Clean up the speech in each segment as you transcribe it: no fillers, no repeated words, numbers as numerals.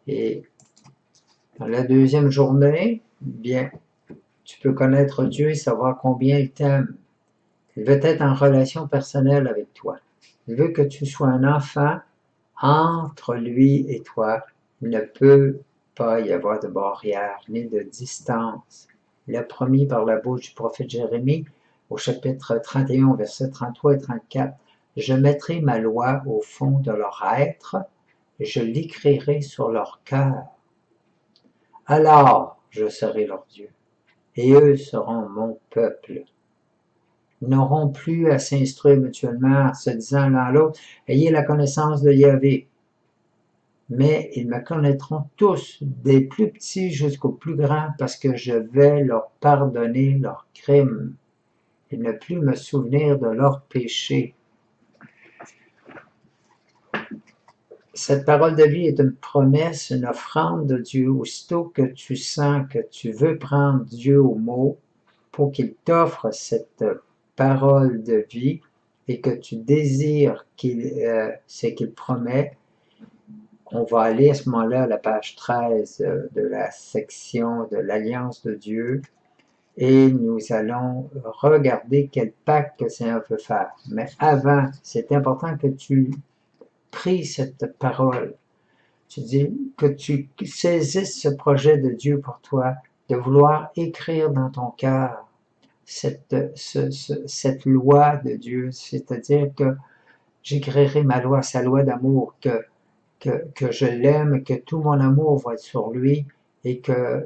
Et dans la deuxième journée, bien, tu peux connaître Dieu et savoir combien il t'aime. Il veut être en relation personnelle avec toi. Il veut que tu sois un enfant entre lui et toi. Il ne peut pas y avoir de barrière ni de distance. Il a promis par la bouche du prophète Jérémie, au chapitre 31, versets 33 et 34, « Je mettrai ma loi au fond de leur être, et je l'écrirai sur leur cœur. Alors je serai leur Dieu, et eux seront mon peuple. » Ils n'auront plus à s'instruire mutuellement en se disant l'un l'autre, « Ayez la connaissance de Yahvé. » Mais ils me connaîtront tous, des plus petits jusqu'aux plus grands, parce que je vais leur pardonner leurs crimes et ne plus me souvenir de leurs péchés. Cette parole de vie est une promesse, une offrande de Dieu. Aussitôt que tu sens que tu veux prendre Dieu au mot pour qu'il t'offre cette parole de vie et que tu désires ce qu'il promet, on va aller à ce moment-là à la page 13 de la section de l'Alliance de Dieu et nous allons regarder quel pacte que le Seigneur veut faire. Mais avant, c'est important que tu pries cette parole. Tu dis que tu saisisses ce projet de Dieu pour toi, de vouloir écrire dans ton cœur cette loi de Dieu, c'est-à-dire que j'écrirai ma loi, sa loi d'amour, que je l'aime, que tout mon amour va être sur lui et que,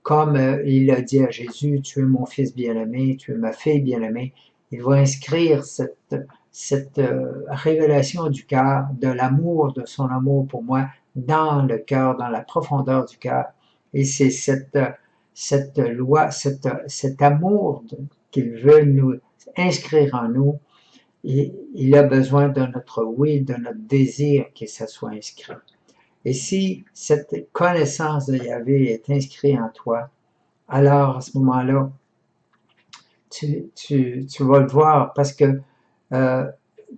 comme il a dit à Jésus, tu es mon fils bien-aimé, tu es ma fille bien-aimée, il va inscrire cette révélation du cœur, de l'amour, de son amour pour moi, dans le cœur, dans la profondeur du cœur. Et c'est cette loi, cet amour qu'il veut nous inscrire en nous. Il a besoin de notre oui, de notre désir que ça soit inscrit. Et si cette connaissance de Yahvé est inscrite en toi, alors à ce moment-là, tu vas le voir parce que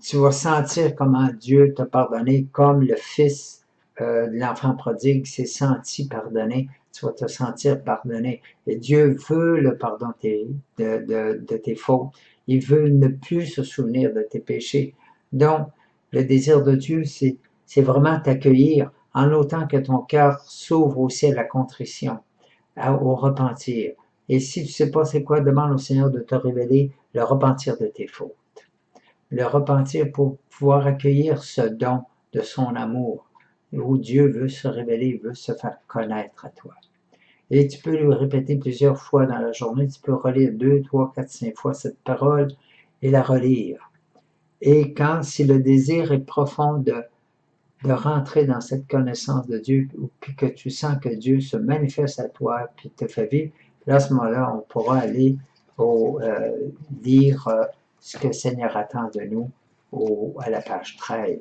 tu vas sentir comment Dieu t'a pardonné, comme le fils de l'enfant prodigue s'est senti pardonné, tu vas te sentir pardonné. Et Dieu veut le pardon de tes fautes. Il veut ne plus se souvenir de tes péchés. Donc, le désir de Dieu, c'est vraiment t'accueillir en autant que ton cœur s'ouvre aussi à la contrition, au repentir. Et si tu ne sais pas c'est quoi, demande au Seigneur de te révéler le repentir de tes fautes. Le repentir pour pouvoir accueillir ce don de son amour, où Dieu veut se révéler, veut se faire connaître à toi. Et tu peux lui répéter plusieurs fois dans la journée, tu peux relire 2, 3, 4, 5 fois cette parole et la relire. Et si le désir est profond de rentrer dans cette connaissance de Dieu, puis que tu sens que Dieu se manifeste à toi, puis te fait vivre, là, à ce moment-là, on pourra aller lire ce que le Seigneur attend de nous à la page 13.